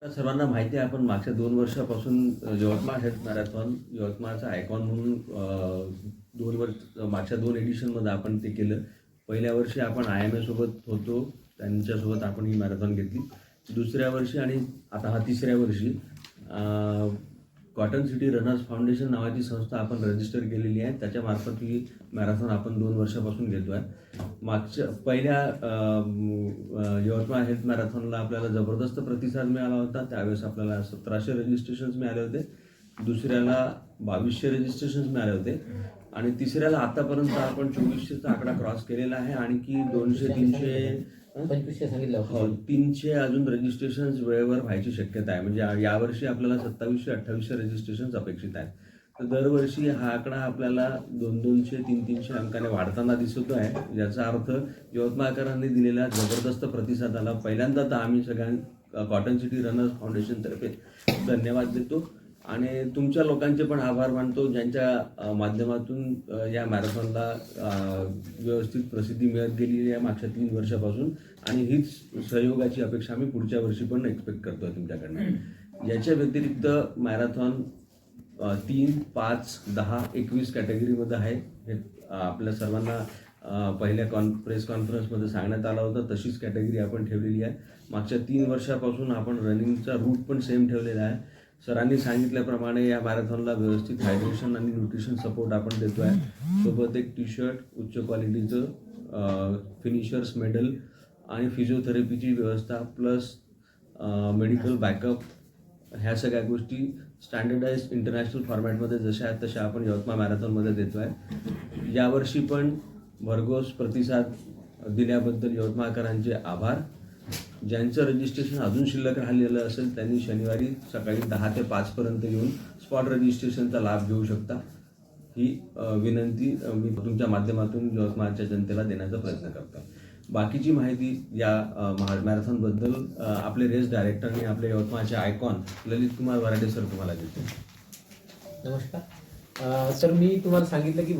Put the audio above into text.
सर्वांना माहिती आहे, आपण मागच्या 2 वर्षापासून यवतमाळ हेल्थ मॅरेथॉन यवतमाळचा आयकॉन म्हणून 2 वर्ष मागच्या 2 एडिशनमध्ये आपण ते केलं. पहिल्या वर्षी आपण IMA सोबत होतो, त्यांच्यासोबत आपण ही मॅरेथॉन घेतली. दुसऱ्या वर्षी आणि आता हा तिसऱ्या वर्षी कॉटन सिटी रनर्स फाउंडेशन नावाची संस्था आपण रजिस्टर केलेली आहे. त्याच्यामार्फत ही मॅरेथॉन आपण 2 वर्षापासून घेतो आहे. मागच्या पहिल्या यवतमाळ हेल्थ मॅरेथॉनला आपल्याला जबरदस्त प्रतिसाद मिळाला होता. त्यावेळेस आपल्याला 1700 रजिस्ट्रेशन्स मिळाले होते. दुसऱ्याला 2200 रजिस्ट्रेशन्स मिळाले होते आणि तिसऱ्याला आतापर्यंत आपण 2400चा आकडा क्रॉस केलेला आहे. आणखी 200-300 2500 सांगितलं. हो, 300 अजून रजिस्ट्रेशन्स वेळेवर व्हायची शक्यता आहे. म्हणजे यावर्षी आपल्याला 2700-2800 रजिस्ट्रेशन्स अपेक्षित आहेत. तर दरवर्षी हा आकडा आपल्याला 200-300 अंकाने वाढताना दिसतो आहे. याचा अर्थ यवतमाळकरांनी दिलेला जबरदस्त प्रतिसादाला पहिल्यांदा तर आम्ही सगळ्या कॉटन सिटी रनर्स फाउंडेशनतर्फे धन्यवाद देतो आणि तुमच्या लोकांचे पण आभार मानतो, ज्यांच्या माध्यमातून या मॅरेथॉनला व्यवस्थित प्रसिद्धी मिळत गेलेली आहे मागच्या 3 वर्षापासून आणि हीच सहयोगाची अपेक्षा आम्ही पुढच्या वर्षी पण एक्सपेक्ट करतो आहे तुमच्याकडनं. याच्या व्यतिरिक्त मॅरेथॉन 3, 5, 10, 21 कॅटेगरीमध्ये आहे. हे आपल्या सर्वांना पहिल्या प्रेस कॉन्फरन्समध्ये सांगण्यात आलं होतं. तशीच कॅटेगरी आपण ठेवलेली आहे. मागच्या 3 वर्षापासून आपण रनिंगचा रूट पण सेम ठेवलेला आहे. सरांनी सांगितल्याप्रमाणे या मॅरेथॉनला व्यवस्थित हायड्रेशन आणि न्यूट्रिशन सपोर्ट आपण देतो आहे. सोबत एक टी-शर्ट, उच्च क्वालिटीचं फिनिशर्स मेडल आणि फिजिओथेरपीची व्यवस्था प्लस मेडिकल बॅकअप, ह्या सगळ्या गोष्टी स्टँडर्डाइज इंटरनॅशनल फॉर्मॅटमध्ये जशा आहेत तशा आपण यवतमाळ मॅरेथॉनमध्ये देतो आहे. यावर्षी पण भरघोस प्रतिसाद दिल्याबद्दल यवतमाळकरांचे आभार. ज्यांचं रजिस्ट्रेशन अजून शिल्लक राहिलेलं असेल त्यांनी शनिवारी सकाळी 10 ते 5 पर्यंत येऊन स्पॉट रजिस्ट्रेशनचा लाभ घेऊ शकता. ही विनंती मी तुमच्या माध्यमातून यवतमाळच्या जनतेला देण्याचा प्रयत्न करतो. बाकीची माहिती या मॅरेथॉनबद्दल आपले रेस डायरेक्टर आणि आपले यवतमाळचे आयकॉन ललित कुमार वराडे सर तुम्हाला देतो. नमस्कार सर, मी तुम्हाला सांगितलं की